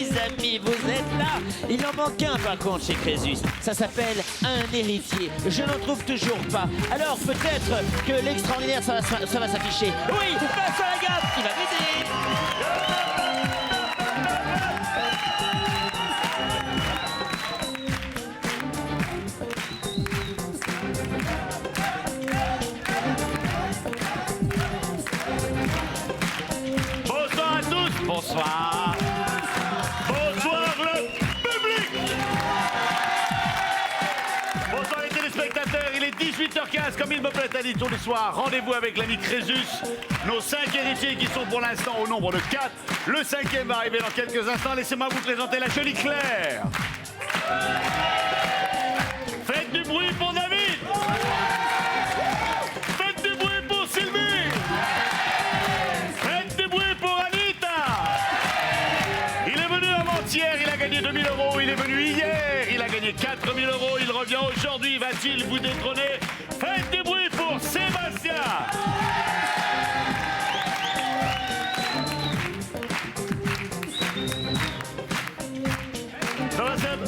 les amis, vous êtes là. Il en manque un par contre chez Crésus. Ça s'appelle un héritier. Je n'en trouve toujours pas. Alors peut-être que l'extraordinaire, ça va s'afficher. Oui, Vincent Lagaffe qui va m'aider. Bonsoir à tous. Bonsoir. Bonsoir le public. Bonsoir les téléspectateurs. Il est 18h15 comme il me plaît à dire tous les soirs. Rendez-vous avec l'ami Crésus. Nos 5 héritiers qui sont pour l'instant au nombre de 4. Le 5e va arriver dans quelques instants. Laissez-moi vous présenter la jolie Claire. Faites du bruit pour David. Faites du bruit pour Sylvie. Faites du bruit pour Anita. Il est venu avant-hier, il a gagné 2000 €. Il est venu hier, il a gagné 4000 €. Il revient aujourd'hui, va-t-il vous détrôner? Faites du bruit pour Sébastien. Ça va Seb?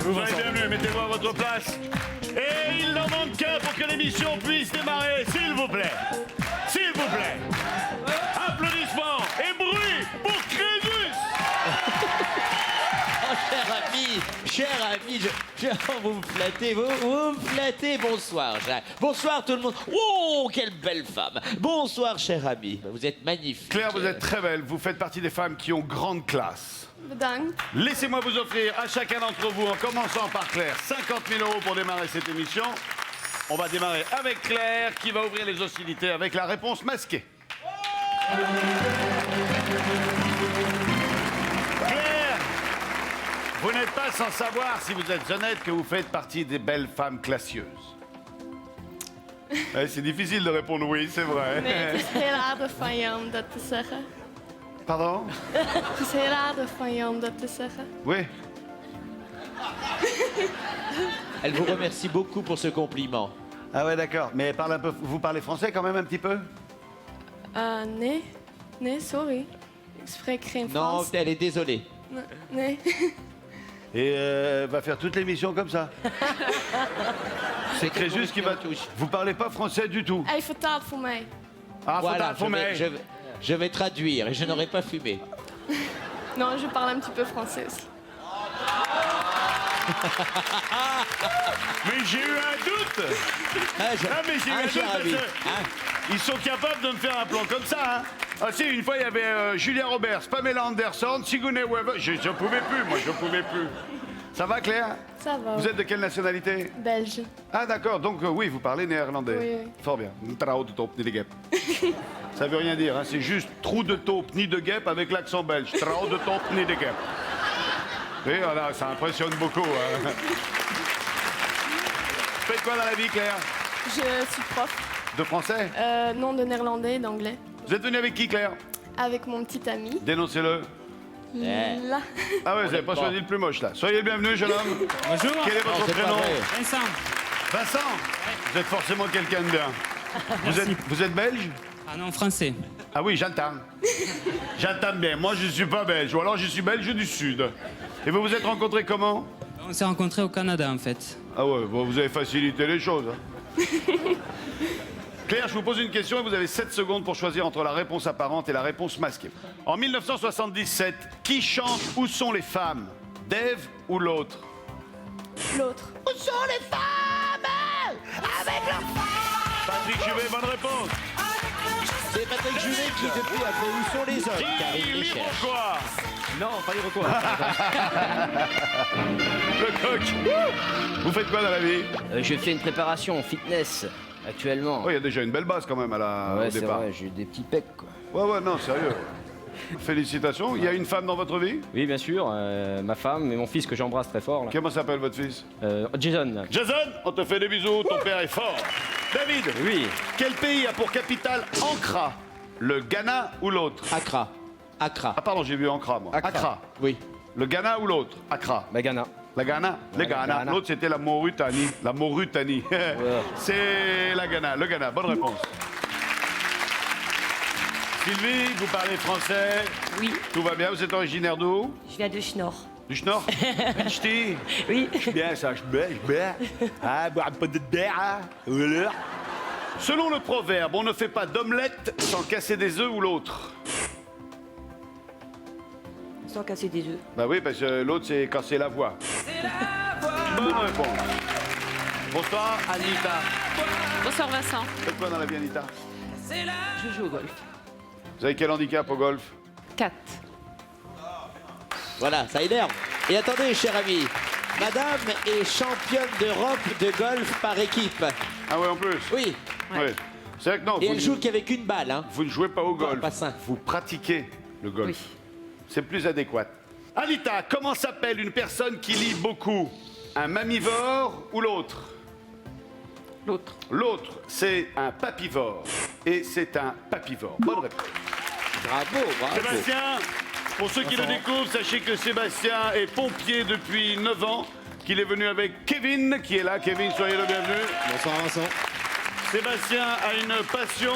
Vous allez bienvenue, mettez-vous à votre place. Et il n'en manque qu'un pour que l'émission puisse démarrer, s'il vous plaît. S'il vous plaît. Applaudissements et bruit pour Crésus. Oh, cher ami, vous me flattez, vous me flattez. Bonsoir, Jacques. Bonsoir tout le monde. Oh, quelle belle femme. Bonsoir, cher ami. Vous êtes magnifique. Claire, vous êtes très belle. Vous faites partie des femmes qui ont grande classe. Bedankt. Laissez-moi vous offrir à chacun d'entre vous, en commençant par Claire, 50 000 € pour démarrer cette émission. On va démarrer avec Claire, qui va ouvrir les hostilités avec la réponse masquée. Claire, vous n'êtes pas sans savoir, si vous êtes honnête, que vous faites partie des belles femmes classieuses. C'est difficile de répondre oui, c'est vrai. Nee, het is heel aardig van je om dat te zeggen. Pardon? Het is heel aardig van je om dat te zeggen. Oui. Elle vous remercie beaucoup pour ce compliment. Ah ouais, d'accord. Mais parle un peu, vous parlez français quand même un petit peu? Nee. Nee, sorry. Ik spreek geen Non, Frans. elle est désolée. Nee. Et va faire toute l'émission comme ça. C'est Crésus qui va... Vous parlez pas français du tout. Hij vertaalt voor mij. Ah, Voilà, faut je vais traduire et je n'aurai pas fumé. Non, je parle un petit peu français aussi. Mais j'ai eu un doute. Ah, Mais j'ai eu un doute cher parce ami. que Hein? ils sont capables de me faire un plan comme ça. Hein. Ah si, une fois il y avait Julia Roberts, Pamela Anderson, Sigourney Weaver. Je pouvais plus, moi je pouvais plus. Ça va Claire? Ça va. Vous êtes de quelle nationalité? Belge. Ah d'accord, donc oui, vous parlez néerlandais. Oui, oui. Fort bien. Trou de taupe, ni de guêpe. Ça veut rien dire, hein. C'est juste trou de taupe, ni de guêpe avec l'accent belge. Trou de taupe, ni de guêpe. Et voilà, ça impressionne beaucoup. Hein. Faites quoi dans la vie, Claire? Je suis prof. De français? Non, de néerlandais et d'anglais. Vous êtes venu avec qui, Claire? Avec mon petit ami. Dénoncez-le. Là. Ah ouais, vous n'avez pas choisi le plus moche, là. Soyez le bienvenu, jeune homme. Bonjour. Quel est votre Non, c'est pas prénom? vrai. Vincent. Vincent. Vous êtes forcément quelqu'un de bien. Vous êtes belge? Ah non, français. Ah oui, j'entends. J'entends bien. Moi, je ne suis pas belge. Ou alors, je suis belge du Sud. Et vous vous êtes rencontrés comment? On s'est rencontrés au Canada, en fait. Ah ouais, bon, vous avez facilité les choses. Hein. Claire, je vous pose une question et vous avez 7 secondes pour choisir entre la réponse apparente et la réponse masquée. En 1977, qui chante Où sont les femmes? Dave ou l'autre? L'autre. Où sont les femmes avec leurs femmes? Patrick Juvet, bonne réponse. C'est Patrick Juvet qui depuis a fait Où sont les hommes? Car il les cherche. L'Iroquois. Non, pas l'Iroquois. Le coq. Vous faites quoi dans la vie? Je fais une préparation fitness actuellement. Oh, il y a déjà une belle base quand même Ouais, au c'est départ. vrai, j'ai des petits pecs, quoi. Ouais, non, sérieux. Félicitations. Il y a une femme dans votre vie? Oui, bien sûr, ma femme et mon fils que j'embrasse très fort. Là. Comment s'appelle votre fils? Jason. Jason, on te fait des bisous, ton père est fort. David, Oui. quel pays a pour capitale Ankara? Le Ghana ou l'autre? Accra. Accra. Ah pardon, j'ai vu Ankara, moi. Accra. Oui. Le Ghana ou l'autre? Accra. Bah, Ghana. La Ghana? Le Ouais, Ghana. Ghana. L'autre, c'était la Mauritanie. La Mauritanie. C'est la Ghana. Le Ghana. Bonne réponse. Sylvie, vous parlez français? Oui, Tout va bien, vous êtes originaire d'où? je viens de Schnorr. Du Schnorr? Ch'ti? Oui. Bien ça, je bien. Ah, boire un peu de bière, hein? Voilà. Selon le proverbe, on ne fait pas d'omelette sans casser des œufs ou l'autre. Sans casser des œufs. Bah oui, parce que l'autre, c'est casser la voix. Bonne réponse. Bonsoir, Anita. Bonsoir Vincent. Faites quoi dans la vie, Anita? Je joue au golf. Vous avez quel handicap au golf? 4. Voilà, ça énerve. Et attendez, cher ami, madame est championne d'Europe de golf par équipe. Ah ouais, en plus? Oui, Oui. C'est vrai que non, et vous, elle joue qu'avec une balle. Hein. vous ne jouez pas au golf. pas ça. Vous pratiquez le golf. Oui. C'est plus adéquat. Anita, comment s'appelle une personne qui lit beaucoup? Un mammivore ou l'autre? L'autre. L'autre, c'est un papivore. Et c'est un papivore. Bonne réponse. Bravo, bravo. Sébastien, pour ceux qui le découvrent, sachez que Sébastien est pompier depuis 9 ans, qu'il est venu avec Kevin, qui est là. Kevin, soyez le bienvenu. Bonsoir Vincent. Sébastien a une passion,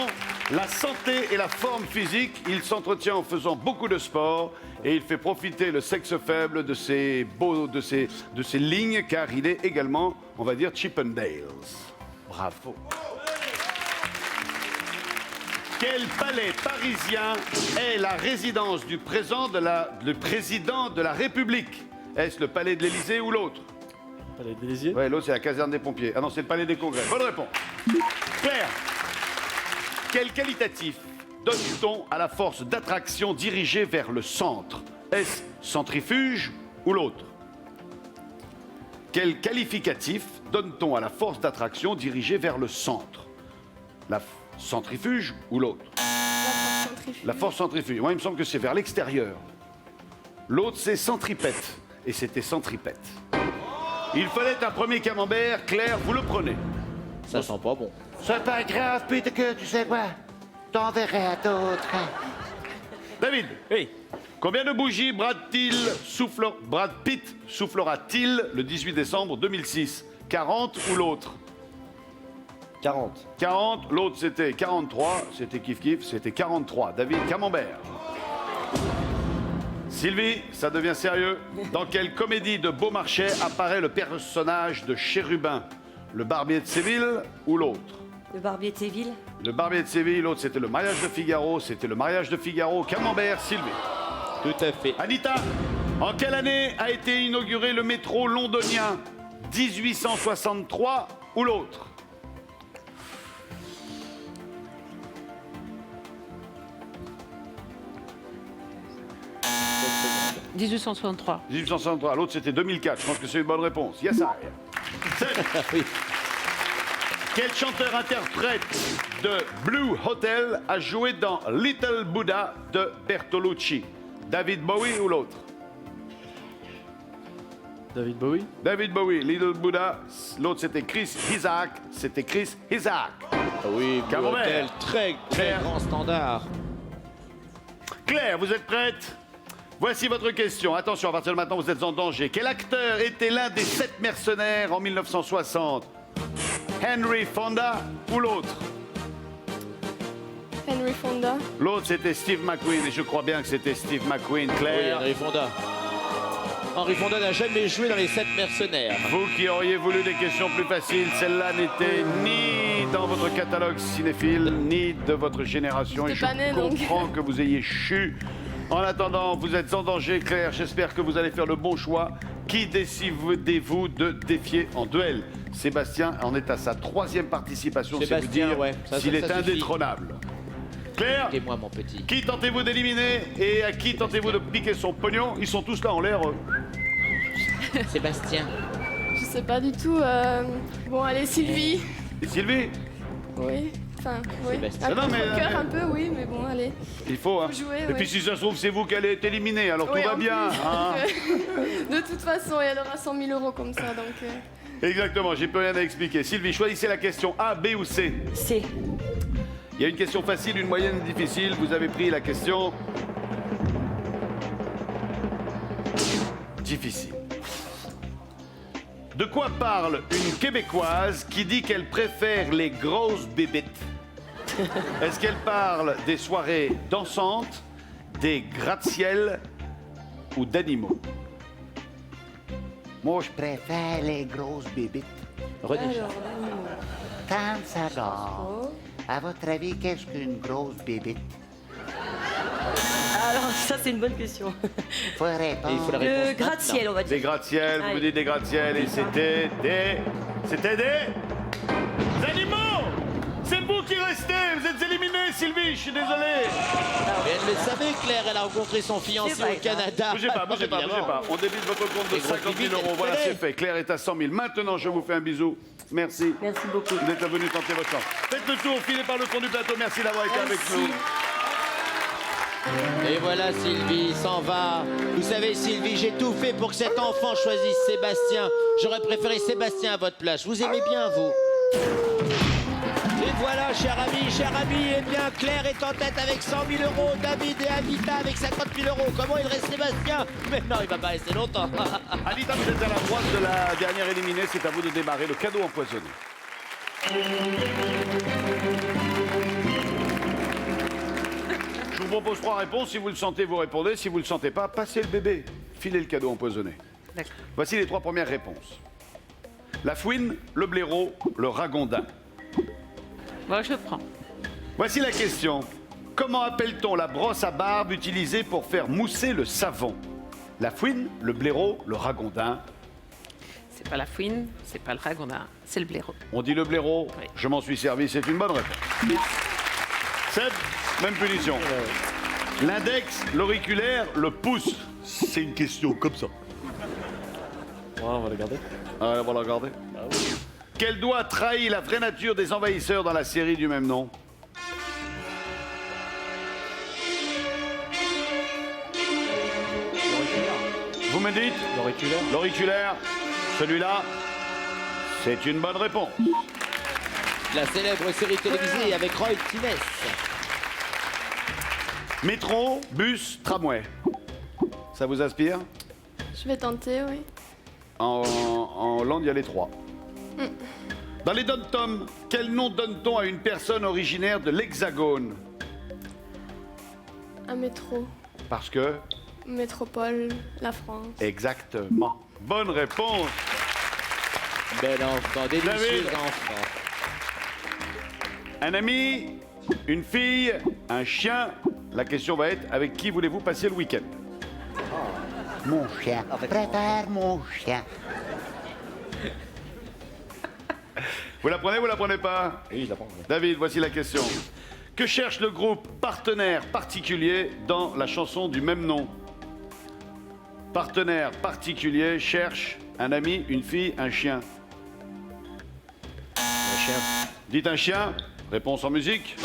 la santé et la forme physique. Il s'entretient en faisant beaucoup de sport et il fait profiter le sexe faible de ses lignes, car il est également, on va dire, Chippendales. Bravo. Quel palais parisien est la résidence du président de la République? Est-ce le palais de l'Élysée ou l'autre? Palais de l'Élysée. Ouais, l'autre, c'est la caserne des pompiers. Ah non, c'est le palais des congrès. Bonne réponse. Claire, quel qualitatif donne-t-on à la force d'attraction dirigée vers le centre? Est-ce centrifuge ou l'autre? Quel qualificatif donne-t-on à la force d'attraction dirigée vers le centre? La centrifuge ou l'autre? La force centrifuge. La force centrifuge. Moi, il me semble que c'est vers l'extérieur. L'autre, c'est centripète. Et c'était centripète. Il fallait un premier camembert. Claire, vous le prenez. Ça sent pas bon. C'est pas grave, Peter, que tu sais quoi? T'enverrai à d'autres. David, Oui. combien de bougies Brad Pitt soufflera-t-il le 18 décembre 2006? 40 ou l'autre? 40. 40, l'autre c'était 43, c'était kiff-kiff, c'était 43. David Camembert. Sylvie, ça devient sérieux. Dans quelle comédie de Beaumarchais apparaît le personnage de Chérubin? Le Barbier de Séville ou l'autre? Le barbier de Séville. Le Barbier de Séville, l'autre c'était le mariage de Figaro, c'était le mariage de Figaro. Camembert, Sylvie. Tout à fait. Anita, en quelle année a été inauguré le métro londonien? 1863 ou l'autre? – 1863. 1863, l'autre c'était 2004. Je pense que c'est une bonne réponse. Yes, I. Seb, Oui. quel chanteur-interprète de Blue Hotel a joué dans Little Buddha de Bertolucci? David Bowie ou l'autre? David Bowie. David Bowie, Little Buddha. L'autre c'était Chris Isaac. C'était Chris Isaac. Ah oui, Blue Camembert. Hotel, très Claire. grand standard. Claire, vous êtes prête? Voici votre question. Attention, à partir de maintenant, vous êtes en danger. Quel acteur était l'un des 7 mercenaires en 1960? Henry Fonda ou l'autre? Henry Fonda. L'autre, c'était Steve McQueen. Et je crois bien que c'était Steve McQueen. Oui, Claire, Henry Fonda. Henry Fonda n'a jamais joué dans les 7 mercenaires. vous qui auriez voulu des questions plus faciles, celle-là n'était ni dans votre catalogue cinéphile, ni de votre génération. Et J'étais pas née, je donc. comprends que vous ayez chu. En attendant, vous êtes en danger, Claire. J'espère que vous allez faire le bon choix. Qui décidez-vous de défier en duel? Sébastien en est à sa 3e participation, c'est vous Sébastien, dire ouais, ça s'il est suffit. indétrônable. Claire, Et moi, mon petit. qui tentez-vous d'éliminer et à qui tentez-vous de piquer son pognon? Ils sont tous là en l'air. Sébastien. Je sais pas du tout. Bon, allez, Sylvie. Et Sylvie, Oui. Enfin, oui. Sébastien. Un Non, mais, contre-cœur un peu, oui, mais bon, allez. il faut. Hein. Faut jouer, Et ouais. puis si ça se trouve, c'est vous qui allez être éliminé, alors Oui, tout va en bien. plus. Hein. De toute façon, il y en aura 100 000 euros comme ça, donc... Exactement, j'ai plus rien à expliquer. Sylvie, choisissez la question A, B ou C. C. Il y a une question facile, une moyenne, une difficile. Vous avez pris la question difficile. De quoi parle une Québécoise qui dit qu'elle préfère les grosses bébêtes? Est-ce qu'elle parle des soirées dansantes, des gratte-ciel ou d'animaux? Moi, je préfère les grosses bébites. René. Alors, l'animaux. 30 secondes. À votre avis, qu'est-ce qu'une grosse bébite? Alors, ça, c'est une bonne question. Faut répondre. Et il faut la Le réponse gratte-ciel, on va dire. Des gratte-ciel, vous me Allez. dites des gratte-ciel et c'était des... C'était des animaux. C'est vous qui restez, vous êtes éliminés, Sylvie, je suis désolé. Mais elle le savait, Claire, elle a rencontré son fiancé C'est pas au Canada. Bougez pas, bougez pas, bougez Évidemment. pas. On débite votre compte de Les gros 50 bibis, 000 euros. elle Voilà, connaît. c'est fait. Claire est à 100 000. Maintenant, je vous fais un bisou. Merci. Merci beaucoup. D'être venu tenter votre chance. Faites le tour, filez par le fond du plateau. Merci d'avoir été avec nous. Et voilà, Sylvie s'en va. Vous savez, Sylvie, j'ai tout fait pour que cet enfant choisisse Sébastien. J'aurais préféré Sébastien à votre place. Vous aimez bien, vous? Et voilà, cher ami, eh bien, Claire est en tête avec 100 000 euros. David et Anita avec 50 000 euros. Comment il reste Sébastien? Mais non, il va pas rester longtemps. Anita, vous êtes à la droite de la dernière éliminée. C'est à vous de démarrer le cadeau empoisonné. Je vous propose 3 réponses. Si vous le sentez, vous répondez. Si vous ne le sentez pas, passez le bébé. Filez le cadeau empoisonné. D'accord. Voici les 3 premières réponses. La fouine, le blaireau, le ragondin. Moi, je prends. Voici la question. Comment appelle-t-on la brosse à barbe utilisée pour faire mousser le savon? La fouine, le blaireau, le ragondin. C'est pas la fouine, c'est pas le ragondin, c'est le blaireau. On dit le blaireau. Oui. Je m'en suis servi, c'est une bonne réponse. Seb, même punition. L'index, l'auriculaire, le pouce. C'est une question comme ça. Ouais, on va le garder. Ah, on va la regarder. Quel doigt trahit la vraie nature des envahisseurs dans la série du même nom? Vous me dites? L'auriculaire. L'auriculaire, celui-là, c'est une bonne réponse. La célèbre série télévisée avec Roy Kines. Métro, bus, tramway. Ça vous inspire? Je vais tenter, oui. En Hollande, il y a les 3. Dans les dom-toms, quel nom donne-t-on à une personne originaire de l'Hexagone? Un métro. Parce que... Métropole, la France. Exactement. Bonne réponse. Bel enfant, délicieux David. enfant. Un ami, une fille, un chien. La question va être, avec qui voulez-vous passer le week-end? Mon chien. Je préfère mon chien. Vous la prenez ou vous la prenez pas? Oui, je la prends. David, voici la question. Que cherche le groupe Partenaire Particulier dans la chanson du même nom? Partenaire particulier cherche un ami, une fille, un chien. Un chien. Dites un chien. Réponse en musique.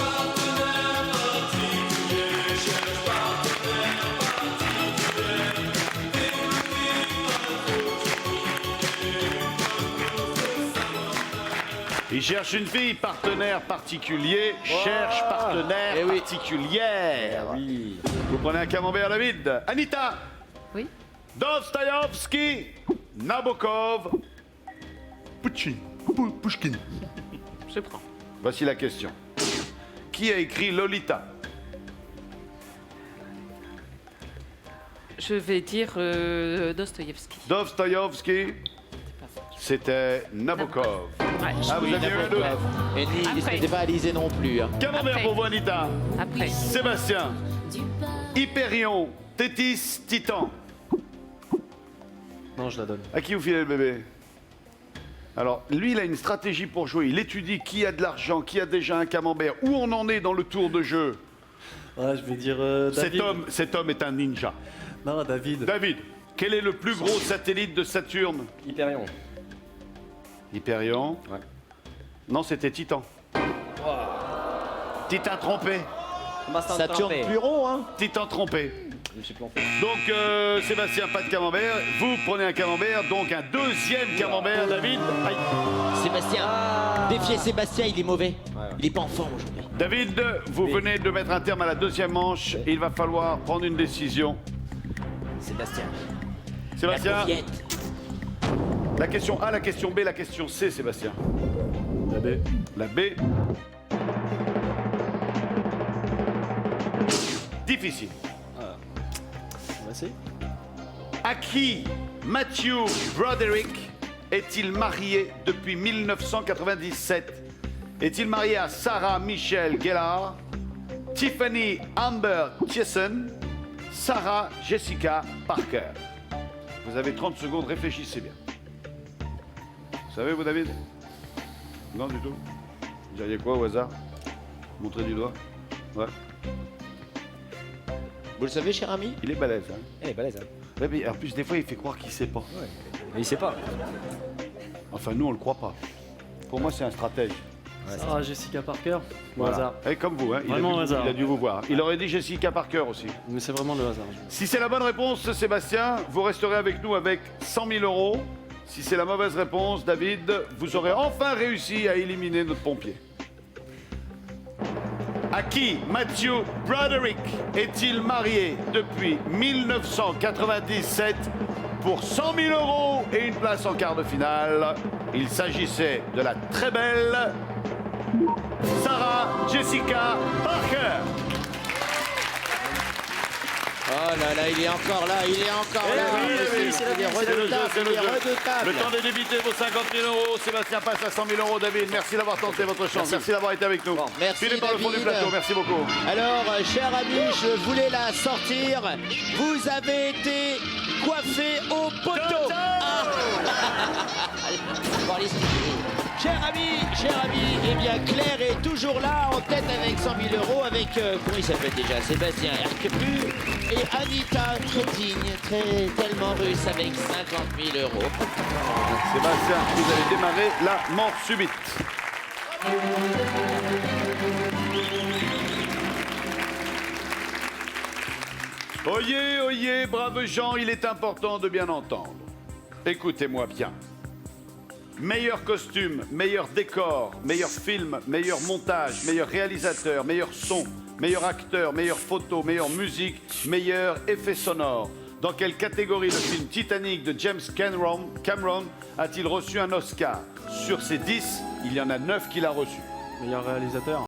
Il cherche une fille, partenaire particulier, cherche partenaire Eh oui. particulière. Oui. Vous prenez un camembert, David. Anita, Oui. Dostoïevski, Nabokov, Pushkin. Je prends. Voici la question. Qui a écrit Lolita? Je vais dire Dostoïevski. Dostoïevski, c'était Nabokov. Ouais. Ah, vous aviez eu un doute. Et ni, Après. c'était pas Alizé non plus. Hein. Camembert Après. pour vous, Anita. Après. Sébastien, Hyperion, Tétis, Titan. Non, je la donne. À qui vous filez le bébé? Alors, lui, il a une stratégie pour jouer. Il étudie qui a de l'argent, qui a déjà un camembert, où on en est dans le tour de jeu. Ouais, je vais dire David. Cet homme est un ninja. Non, David. David, quel est le plus gros satellite de Saturne? Hyperion. Hyperion. Ouais. Non, c'était Titan. Titan trompé. Saturne Pluro, hein. Titan trompé. Je me suis planté. Donc, Sébastien, pas de camembert. Vous prenez un camembert, donc un deuxième camembert, David. Aïe. Sébastien. Défiez Sébastien, il est mauvais. ouais. Il est pas en forme aujourd'hui. David, vous venez de mettre un terme à la deuxième manche. Il va falloir prendre une décision. Sébastien. Sébastien, La pauviette. la question A, la question B, la question C, Sébastien. La B. La B. difficile. On va essayer. À qui Matthew Broderick est-il marié depuis 1997? Est-il marié à Sarah Michelle Gellar, Tiffany Amber Thiessen, Sarah Jessica Parker? Vous avez 30 secondes, réfléchissez bien. Vous savez, vous, David? Non, du tout. Vous diriez quoi au hasard? Montrez du doigt. Ouais. Vous le savez, cher ami? Il est balèze, hein? Eh, balèze, hein. Ouais, mais en plus, des fois, il fait croire qu'il sait pas. Ouais. Mais il sait pas. Enfin, nous, on le croit pas. Pour moi, c'est un stratège. Ouais, Sarah Jessica Parker, au Voilà. hasard. Et comme vous, hein, Vraiment au hasard. il a dû vous voir. Il aurait dit Jessica Parker aussi. Mais c'est vraiment le hasard. Si c'est la bonne réponse, Sébastien, vous resterez avec nous avec 100 000 euros. Si c'est la mauvaise réponse, David, vous aurez enfin réussi à éliminer notre pompier. À qui Matthew Broderick est-il marié depuis 1997 pour 100 000 euros et une place en quart de finale? Il s'agissait de la très belle Sarah Jessica Parker. Oh là là, il est encore là, il est encore là. oui, Il est c'est le jeu, redoutable, c'est le il est jeu. redoutable. Le temps de débiter vos 50 000 euros. Sébastien passe à 100 000 euros. David, merci d'avoir tenté votre chance. Merci d'avoir été avec nous. merci, Filez par le fond du David. plateau. Merci beaucoup. Alors, cher ami, je voulais la sortir. Vous avez été coiffé au poteau. Ah. Bon, allez, cher ami, eh bien Claire est toujours là en tête avec 100 000 euros avec, comment il s'appelle déjà, Sébastien Hercuplu et Anita, très digne, tellement russe avec 50 000 euros. Sébastien, vous allez démarrer la mort subite. Oyez, oyez, braves gens, il est important de bien entendre. Écoutez-moi bien. Meilleur costume, meilleur décor, meilleur film, meilleur montage, meilleur réalisateur, meilleur son, meilleur acteur, meilleure photo, meilleure musique, meilleur effet sonore. Dans quelle catégorie le film Titanic de James Cameron a-t-il reçu un Oscar? Sur ces 10, il y en a 9 qu'il a reçu. Meilleur réalisateur.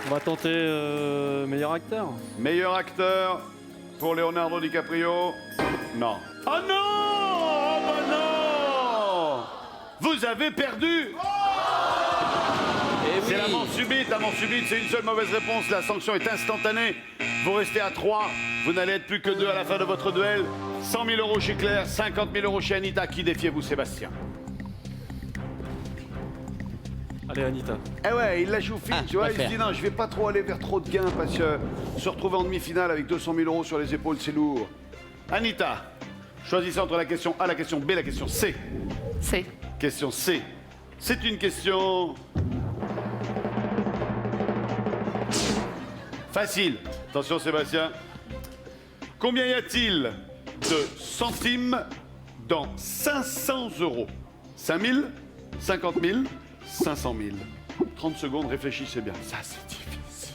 On va tenter meilleur acteur. Meilleur acteur pour Leonardo DiCaprio? Non. Oh non! Oh bah non! Vous avez perdu! C'est la mort subite. La mort subite, c'est une seule mauvaise réponse. La sanction est instantanée. Vous restez à 3. Vous n'allez être plus que 2 à la fin de votre duel. 100 000 euros chez Claire, 50 000 euros chez Anita. Qui défiez-vous, Sébastien? Allez, Anita. Eh ouais, il la joue fine, tu vois. Il se dit non, je vais pas trop aller vers trop de gains parce que se retrouver en demi-finale avec 200 000 euros sur les épaules, c'est lourd. Anita, choisissez entre la question A, la question B, la question C. C. Question C. C'est une question facile. Attention, Sébastien. Combien y a-t-il de centimes dans 500 euros? 5 000, 50 000, 500 000. 30 secondes, réfléchissez bien. Ça, c'est difficile.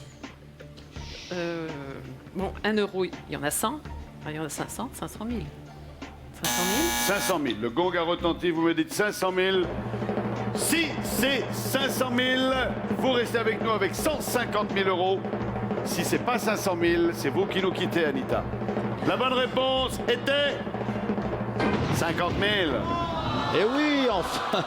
Bon, 1 euro, il y en a 100. Il y en a 500, 500 000. 500 000. 500 000. Le gong a retenti, vous me dites 500 000. Si c'est 500 000, vous restez avec nous avec 150 000 euros. Si c'est pas 500 000, c'est vous qui nous quittez, Anita. La bonne réponse était 50 000. Et oui, enfin.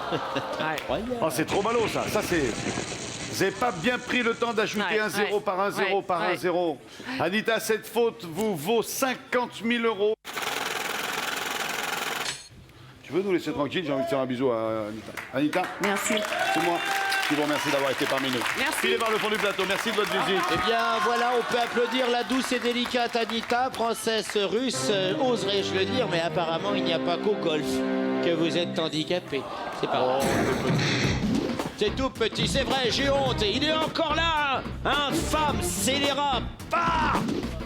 Oh, c'est trop ballot, ça. Ça, c'est... Vous n'avez pas bien pris le temps d'ajouter un zéro par un zéro par un zéro. Anita, cette faute vous vaut 50 000 euros. Tu veux nous laisser tranquille? J'ai envie de faire un bisou à Anita. Anita? Merci. C'est moi. qui vous remercie d'avoir été parmi nous. Merci. Filez par le fond du plateau. Merci de votre visite. Eh bien, voilà, on peut applaudir la douce et délicate Anita, princesse russe, oserais-je le dire, mais apparemment, il n'y a pas qu'au golf que vous êtes handicapé. C'est pas vrai. C'est tout petit, c'est vrai, j'ai honte. Il est encore là, infâme, scélérat. Bah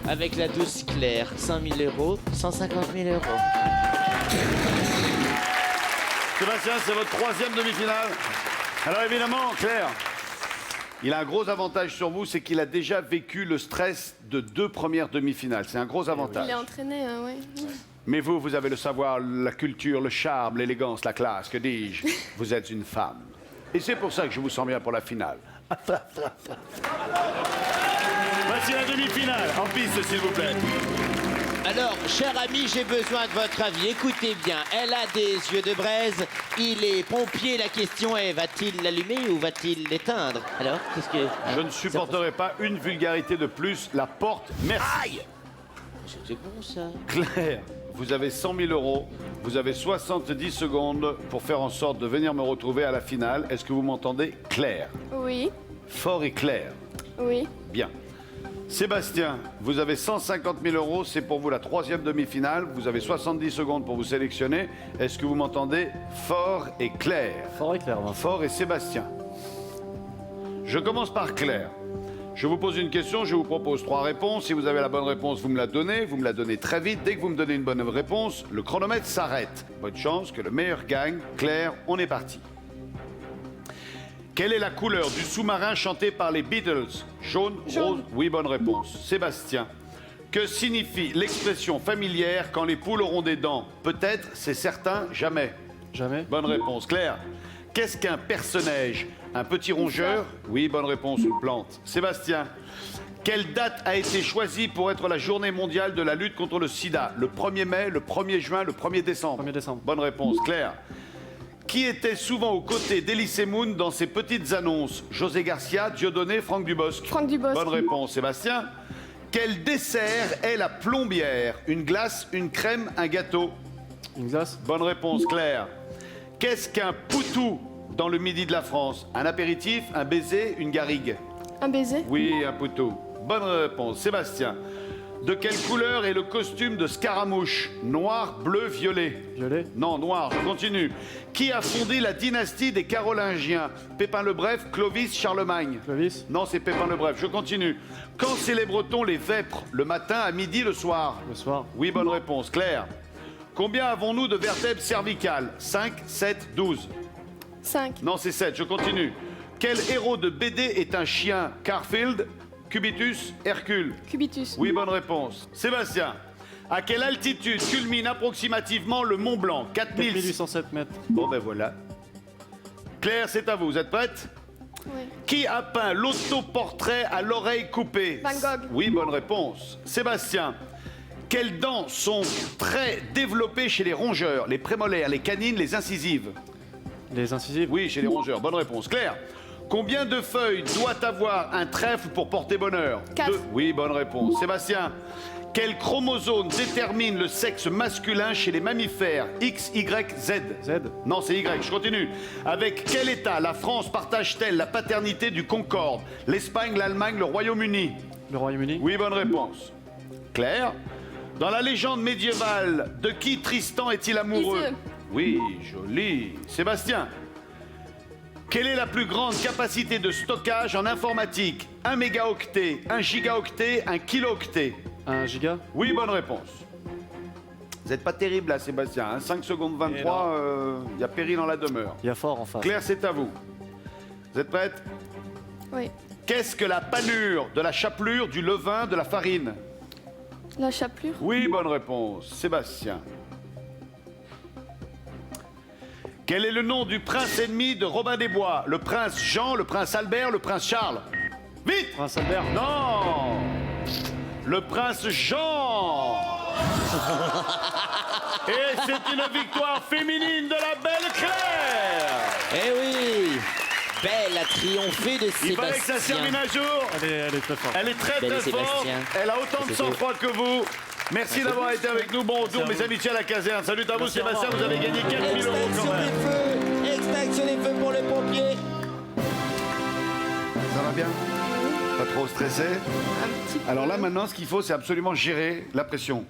avec la douce Claire, 100 000 euros, 150 000 euros. Sébastien, c'est votre troisième demi-finale. Alors évidemment, Claire, il a un gros avantage sur vous, c'est qu'il a déjà vécu le stress de 2 premières demi-finales. C'est un gros avantage. Il est entraîné, oui. Mais vous, vous avez le savoir, la culture, le charme, l'élégance, la classe, que dis-je. Vous êtes une femme. Et c'est pour ça que je vous sens bien pour la finale. Voici la demi-finale. En piste, s'il vous plaît. Alors, cher ami, j'ai besoin de votre avis. Écoutez bien, elle a des yeux de braise. Il est pompier. La question est, va-t-il l'allumer ou va-t-il l'éteindre? Alors, qu'est-ce que... Je ne supporterai pas une vulgarité de plus. La porte, merci. Aïe! C'était bon, ça. Claire, vous avez 100 000 euros. Vous avez 70 secondes pour faire en sorte de venir me retrouver à la finale. Est-ce que vous m'entendez? Claire. Oui, Fort et clair. oui. Bien. Sébastien, vous avez 150 000 euros. C'est pour vous la troisième demi-finale. Vous avez 70 secondes pour vous sélectionner. Est-ce que vous m'entendez? Fort et clair. Fort et clair, Vincent. Fort et Sébastien. Je commence par Claire. Je vous pose une question, je vous propose 3 réponses. Si vous avez la bonne réponse, vous me la donnez très vite. Dès que vous me donnez une bonne réponse, le chronomètre s'arrête. Bonne chance, que le meilleur gagne. Claire, on est parti. Quelle est la couleur du sous-marin chanté par les Beatles? Jaune, rose? Oui, bonne réponse. Sébastien. Que signifie l'expression familière quand les poules auront des dents? Peut-être, c'est certain, jamais. Jamais. Bonne réponse. Claire. Qu'est-ce qu'un perce-neige? Un petit rongeur? Oui, bonne réponse, une plante. Sébastien. Quelle date a été choisie pour être la journée mondiale de la lutte contre le sida? Le 1er mai, le 1er juin, le 1er décembre? 1er décembre. Bonne réponse. Claire. Qui était souvent aux côtés d'Elysée Moon dans ses petites annonces? José Garcia, Dieudonné, Franck Dubosc? Franck Dubosc. Bonne réponse. Sébastien. Quel dessert est la plombière? Une glace, une crème, un gâteau? Une glace. Bonne réponse, Claire. Qu'est-ce qu'un poutou dans le midi de la France? Un apéritif, un baiser, une garrigue? Un baiser. Oui, un poutou. Bonne réponse. Sébastien. De quelle couleur est le costume de Scaramouche? Noir, bleu, violet? Violet. Non, noir. Je continue. Qui a fondé la dynastie des Carolingiens? Pépin le Bref, Clovis, Charlemagne? Clovis. Non, c'est Pépin le Bref. Je continue. Quand célèbre-t-on les vêpres? Le matin, à midi, le soir? Le soir. Oui, bonne réponse. Claire. Combien avons-nous de vertèbres cervicales? 5, 7, 12? 5. Non, c'est 7. Je continue. Quel héros de BD est un chien? Garfield, Cubitus, Hercule? Cubitus. Oui, bonne réponse. Sébastien. À quelle altitude culmine approximativement le Mont Blanc? 4000. 4807 mètres. Bon, ben voilà. Claire, c'est à vous. Vous êtes prête? Oui. Qui a peint l'autoportrait à l'oreille coupée? Van Gogh. Oui, bonne réponse. Sébastien. Quelles dents sont très développées chez les rongeurs? Les prémolaires, les canines, les incisives? Les incisives. Oui, chez les rongeurs. Bonne réponse. Claire. Combien de feuilles doit avoir un trèfle pour porter bonheur? 4. 2. Oui, bonne réponse. Sébastien. Quel chromosome détermine le sexe masculin chez les mammifères? X, Y, Z? Z. Non, c'est Y. Je continue. Avec quel État la France partage-t-elle la paternité du Concorde? L'Espagne, l'Allemagne, le Royaume-Uni? Le Royaume-Uni. Oui, bonne réponse. Claire. Dans la légende médiévale, de qui Tristan est-il amoureux? Iseult. Oui, joli. Sébastien. Quelle est la plus grande capacité de stockage en informatique? 1 mégaoctet, 1 gigaoctet, 1 kilooctet? 1 giga. Oui, bonne réponse. Vous n'êtes pas terrible là, Sébastien. Hein, 5 secondes 23, il y a péril dans la demeure. Il y a fort en face. Claire, c'est à vous. Vous êtes prête? Oui. Qu'est-ce que la panure de la chapelure, du levain, de la farine? La chapelure. Oui, bonne réponse. Sébastien. Quel est le nom du prince ennemi de Robin des Bois? Le prince Jean, le prince Albert, le prince Charles? Vite! Prince Albert. Non! Le prince Jean! Et c'est une victoire féminine de la belle Claire! Eh oui! Belle a triomphé de Il fallait que ça se Sébastien. termine un jour. Elle est très forte. Elle est très Belle très forte. Sébastien. Elle a autant de C'est sang-froid que vous. Merci d'avoir été avec nous. Bon retour, mes amitiés à la caserne. Salut à vous, Merci, au Sébastien. revoir. Vous avez gagné 4 000 euros quand Extinction même. des feux! Extinction des feux pour les pompiers! bien? Pas trop stressé? Un petit peu. Alors là, maintenant, ce qu'il faut, c'est absolument gérer la pression.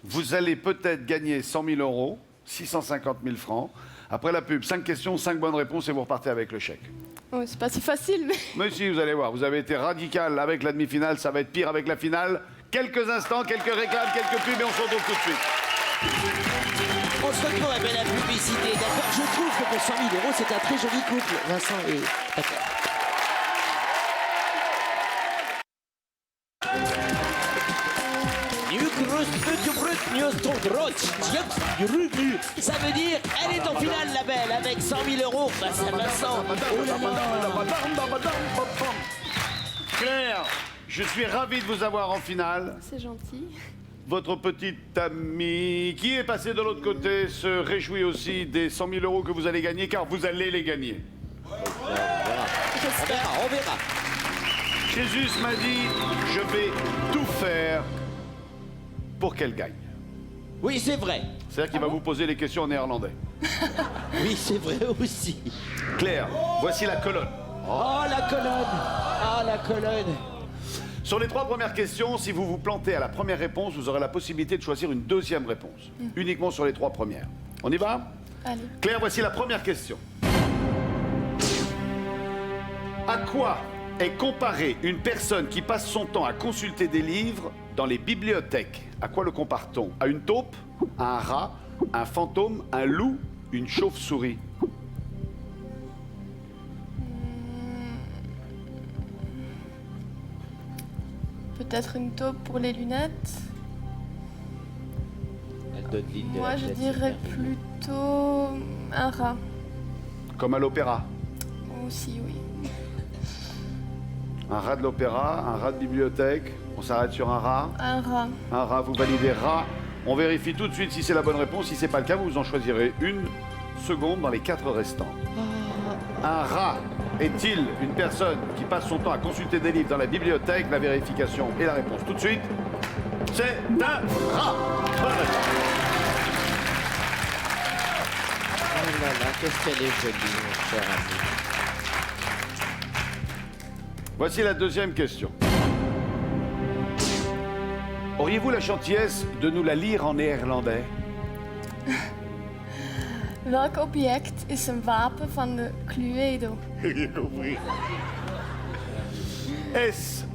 Vous allez peut-être gagner 100 000 euros, 650 000 francs. Après la pub, 5 questions, 5 bonnes réponses et vous repartez avec le chèque. Ouais, c'est pas si facile, mais... Mais si, vous allez voir, vous avez été radical avec la demi-finale, ça va être pire avec la finale. Quelques instants, quelques réclames, quelques pubs et on se retrouve tout de suite. On se retrouve avec la publicité, d'accord? Je trouve que pour 100 000 euros, c'est un très joli couple, Vincent et... D'accord. Ça veut dire, elle est en finale, la belle, avec 100 000 euros face à Vincent. Oh là là. Claire, je suis ravi de vous avoir en finale. C'est gentil. Votre petite amie qui est passée de l'autre côté se réjouit aussi des 100 000 euros que vous allez gagner, car vous allez les gagner. On verra. Jésus m'a dit, je vais tout faire pour qu'elle gagne. Oui, c'est vrai. C'est-à-dire qu'il va vous poser les questions en néerlandais. Oui, c'est vrai aussi. Claire, voici la colonne. Oh, la colonne. Oh, la colonne. Sur les 3 premières questions, si vous vous plantez à la première réponse, vous aurez la possibilité de choisir une deuxième réponse. Uniquement sur les 3 premières. On y va? Allez. Claire, voici la première question. À quoi est comparée une personne qui passe son temps à consulter des livres dans les bibliothèques? À quoi le compare-t-on? À une taupe? À un rat? Un fantôme? Un loup? Une chauve-souris? Peut-être une taupe pour les lunettes. Moi, je dirais plutôt un rat. Comme à l'opéra. Aussi, oui. Un rat de l'opéra, un rat de bibliothèque. On s'arrête sur un rat. Un rat. Un rat, vous validez rat. On vérifie tout de suite si c'est la bonne réponse. Si c'est pas le cas, vous en choisirez une seconde dans les 4 restantes. Un rat est-il une personne qui passe son temps à consulter des livres dans la bibliothèque? La vérification et la réponse tout de suite. C'est un rat. Bonne réponse. Oh là là, qu'est-ce qu'elle est jolie, mon cher ami. Voici la deuxième question. Auriez-vous la gentillesse de nous la lire en néerlandais? Welk object is een wapen van de Cluedo? Est-ce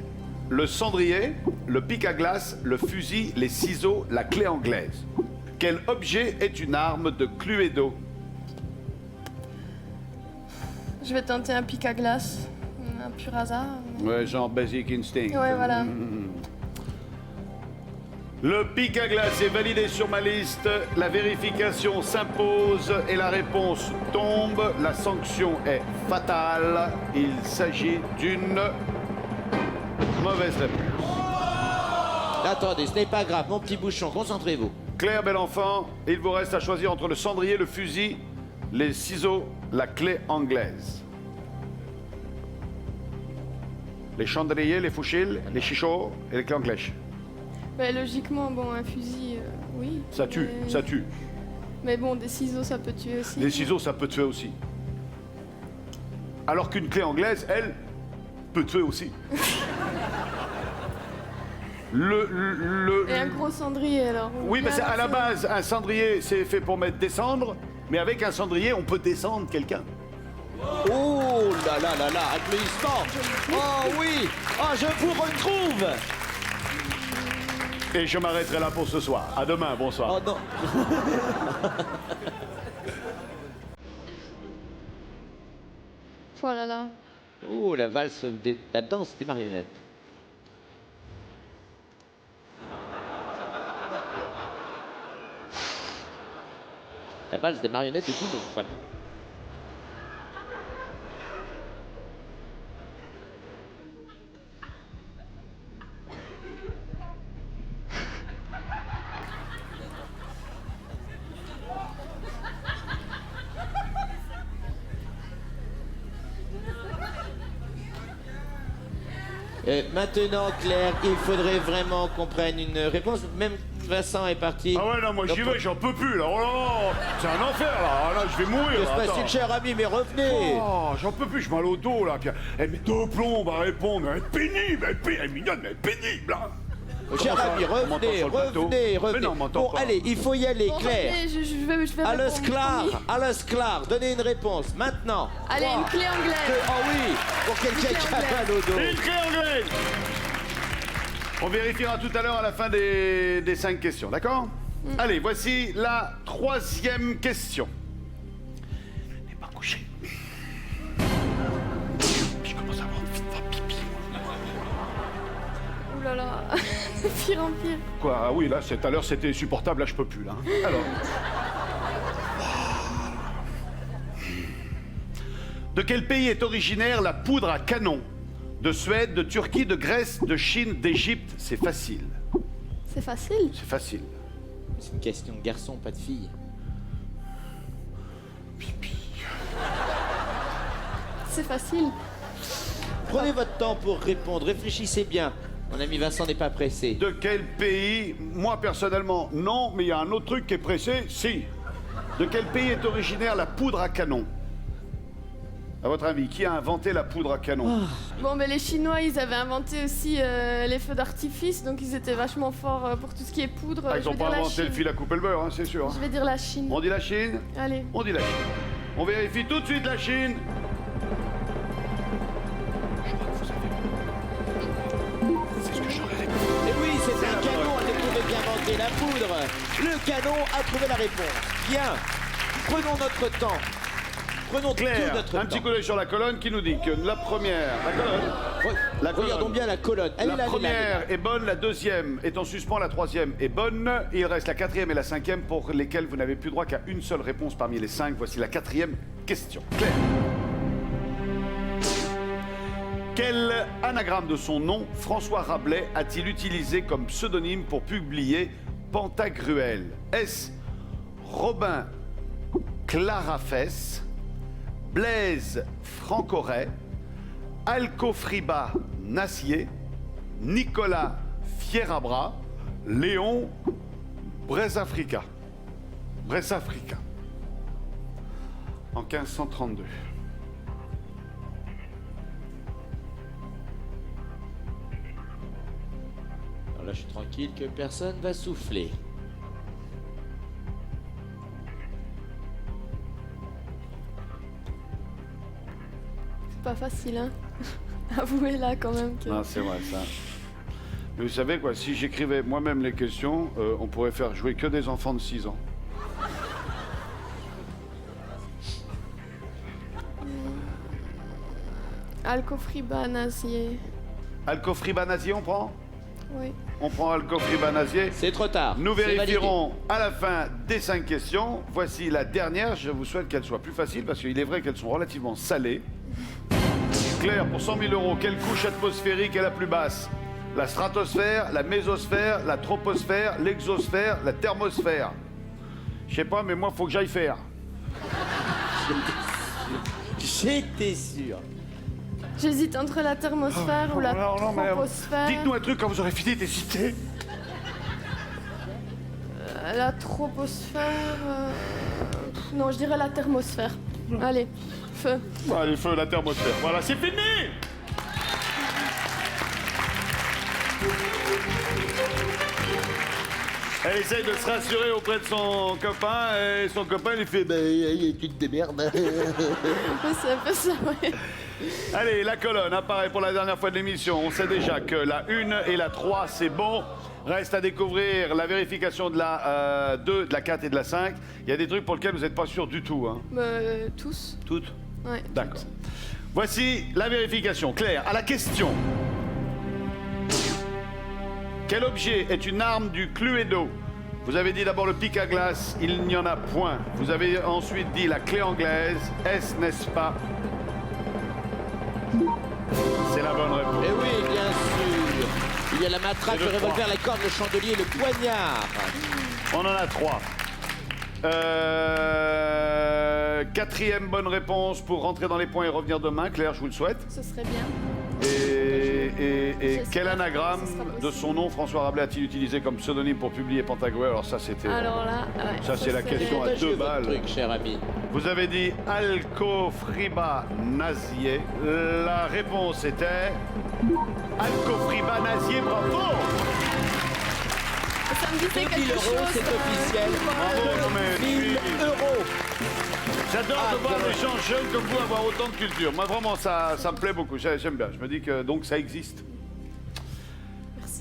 le cendrier, le pic à glace, le fusil, les ciseaux, la clé anglaise? Quel objet est une arme de Cluedo? Je vais tenter un pic à glace. Un pur hasard. Ouais, genre Basic Instinct. Ouais, voilà. Le pic à glace est validé sur ma liste. La vérification s'impose et la réponse tombe. La sanction est fatale. Il s'agit d'une mauvaise réponse. Attendez, ce n'est pas grave, mon petit bouchon, concentrez-vous. Claire Belenfant, il vous reste à choisir entre le cendrier, le fusil, les ciseaux, la clé anglaise. Les chandeliers, les fouchils, les chichots et les clés anglaises. Bah, logiquement, bon, un fusil, oui. Ça tue, mais... ça tue. Mais bon, des ciseaux, ça peut tuer aussi. Les ciseaux, ça peut tuer aussi. Alors qu'une clé anglaise, elle, peut tuer aussi. Et un gros cendrier, alors. Oui, mais c'est à la base, un cendrier, c'est fait pour mettre descendre, mais avec un cendrier, on peut descendre quelqu'un. Oh là là là là, applaudissements. Oh oui, oh je vous retrouve. Et je m'arrêterai là pour ce soir. À demain, bonsoir. Oh non. Oh là là. Oh la valse, la danse des marionnettes. La valse des marionnettes et tout, donc voilà. Maintenant, Claire, il faudrait vraiment qu'on prenne une réponse. Même Vincent est parti. Ah ouais, non, moi j'y vais, j'en peux plus là. Oh là là, c'est un enfer là. Ah, là, je vais mourir. Que se là, passe-t-il, attends. cher ami? Mais revenez. Oh, j'en peux plus, je mal au dos là. Puis, elle met 2 plombes à répondre. Elle est pénible, elle est mignonne, mais elle est pénible. Hein. Cher Comment ça, ami, on m'entend revenez, sur le plateau? revenez, Mais revenez. non, on m'entend Bon, pas. allez, il faut y aller, Bon, Claire. revenez, je vais Allos répondre, Clar, promis. Allos Clar, donnez une réponse, maintenant. Allez, une clé anglaise. Oh oui, pour quelqu'un Une qui clé a mal au dos. Une clé anglaise. On vérifiera tout à l'heure à la fin des 5 questions, d'accord? Allez, voici la 3e question. Elle n'est pas couchée. Je commence à avoir envie de faire pipi. Ouh là là, de pire en pire. Quoi? Ah oui, là, tout à l'heure, c'était supportable, là, je peux plus, là. Alors. De quel pays est originaire la poudre à canon? De Suède, de Turquie, de Grèce, de Chine, d'Égypte? C'est facile. C'est facile. C'est facile. C'est une question de garçon, pas de fille. C'est facile. Prenez votre temps pour répondre, réfléchissez bien. Mon ami Vincent n'est pas pressé. De quel pays? Moi, personnellement, non, mais il y a un autre truc qui est pressé, si. De quel pays est originaire la poudre à canon? À votre avis, qui a inventé la poudre à canon? Bon, mais les Chinois, ils avaient inventé aussi les feux d'artifice, donc ils étaient vachement forts pour tout ce qui est poudre. Ah, ils Je n'ont vais pas dire la inventé le Chine. fil à couper le beurre, hein, c'est sûr. Je vais dire la Chine. On dit la Chine? Allez. On dit la Chine. On vérifie tout de suite la Chine. C'est ce que j'aurais répondu. Et oui, c'est un canon à trouver bien inventé la poudre. Le canon a trouvé la réponse. Bien. Prenons notre temps. Prenons tout Claire, notre un temps. petit coup d'œil sur la colonne qui nous dit que la première, la colonne, la colonne. Regardons bien la colonne. Elle est La là, première est bonne, la deuxième est en suspens, la troisième est bonne. Il reste la 4e et la 5e pour lesquelles vous n'avez plus droit qu'à une seule réponse parmi les 5. Voici la 4e question. Claire. Quel anagramme de son nom François Rabelais a-t-il utilisé comme pseudonyme pour publier Pantagruel? Est-ce Robin Clarafesse, Blaise Francoret, Alcofriba Nassier, Nicolas Fierabras, Léon Bressafrica. Bressafrica. En 1532. Alors là, je suis tranquille que personne va souffler. C'est pas facile, hein. Avouez là quand même que. Non, c'est vrai ça. Mais vous savez quoi, si j'écrivais moi-même les questions, on pourrait faire jouer que des enfants de 6 ans. Alcofriba Nazier. Alcofriba Nazier, on prend? Oui. On prend Alcofriba Nazier. C'est trop tard. Nous C'est vérifierons à la fin des 5 questions. Voici la dernière. Je vous souhaite qu'elle soit plus facile parce qu'il est vrai qu'elles sont relativement salées. Claire, pour 100 000 €, quelle couche atmosphérique est la plus basse? La stratosphère, la mésosphère, la troposphère, l'exosphère, la thermosphère? Je sais pas, mais moi, faut que j'aille faire. validé. J'étais sûr. J'hésite entre la thermosphère ou la Non, mais, troposphère. dites-nous un truc quand vous aurez fini d'hésiter. La troposphère. Non, je dirais la thermosphère. Allez, feu. Allez, feu, la thermosphère. Voilà, c'est fini. Elle essaye de se rassurer auprès de son copain et son copain lui fait tu te démerdes. C'est un peu ça, ouais. Allez, la colonne apparaît pour la dernière fois de l'émission. On sait déjà que la 1 et la 3, c'est bon. Reste à découvrir la vérification de la 2, de la 4 et de la 5. Il y a des trucs pour lesquels vous n'êtes pas sûr du tout. Hein. Tous. Toutes? Ouais. D'accord. Voici la vérification. Claire, à la question. Quel objet est une arme du Cluedo? Vous avez dit d'abord le pic à glace, il n'y en a point. Vous avez ensuite dit la clé anglaise. Est-ce, n'est-ce pas? C'est la bonne réponse. Eh oui, bien sûr. Il y a la matraque, C'est le le revolver, la corde, le chandelier, le poignard. On en a 3. 4e bonne réponse pour rentrer dans les points et revenir demain. Claire, je vous le souhaite. Ce serait bien. Et J'espère quel que anagramme ce sera de possible. son nom François Rabelais a-t-il utilisé comme pseudonyme pour publier Pantagruel? Alors ça, c'était... Alors là, ouais, Ça, c'est la question à Contagieux, 2 votre balles. truc, cher ami. Vous avez dit Alcofriba Nazier. La réponse était Alcofriba Nazier, bravo. Ça me disait 2000 quelque euros, chose. c'est officiel. Bravo, non mais... 1000 euros. J'adore Ah, de voir bien. des gens jeunes comme vous avoir autant de culture. Moi, vraiment, ça me plaît beaucoup. J'aime bien. Je me dis que donc ça existe.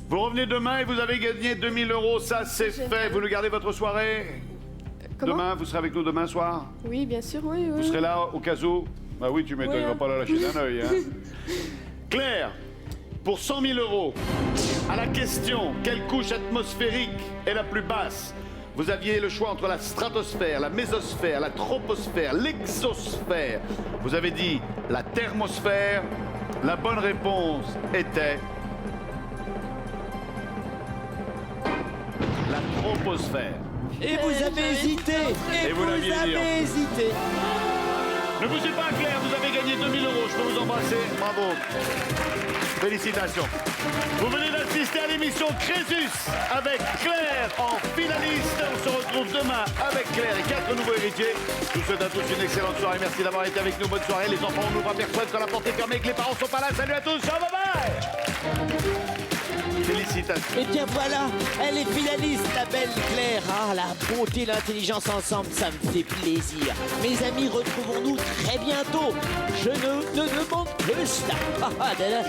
Vous revenez demain et vous avez gagné 2000 euros. Ça, c'est Génial. fait. Vous nous gardez votre soirée. Comment? Demain, vous serez avec nous demain soir. Oui, bien sûr, oui. Vous serez là au cas où. Ah oui, tu m'étonnes, Oui, on va hein. pas la lâcher d'un œil. Hein. Claire, pour 100 000 euros, à la question quelle couche atmosphérique est la plus basse, vous aviez le choix entre la stratosphère, la mésosphère, la troposphère, l'exosphère. Vous avez dit la thermosphère. La bonne réponse était la troposphère. Et vous avez hésité. Et vous vous l'aviez dit, en avez plus. hésité. Ne bougez pas, Claire, vous avez gagné 2000 euros. Je peux vous embrasser. Bravo. Félicitations. Vous venez d'assister à l'émission Crésus avec Claire en finaliste. On se retrouve demain avec Claire et 4 nouveaux héritiers. Je vous souhaite à tous une excellente soirée. Merci d'avoir été avec nous. Bonne soirée. Les enfants, on ouvre à personne quand la porte est fermée, que les parents sont pas là. Salut à tous. Ciao, bye bye. Félicitations. Et bien voilà, elle est finaliste, la belle Claire. Ah, la beauté et l'intelligence ensemble, ça me fait plaisir. Mes amis, retrouvons-nous très bientôt. Je ne demande que cela. Ah, ah, là, là.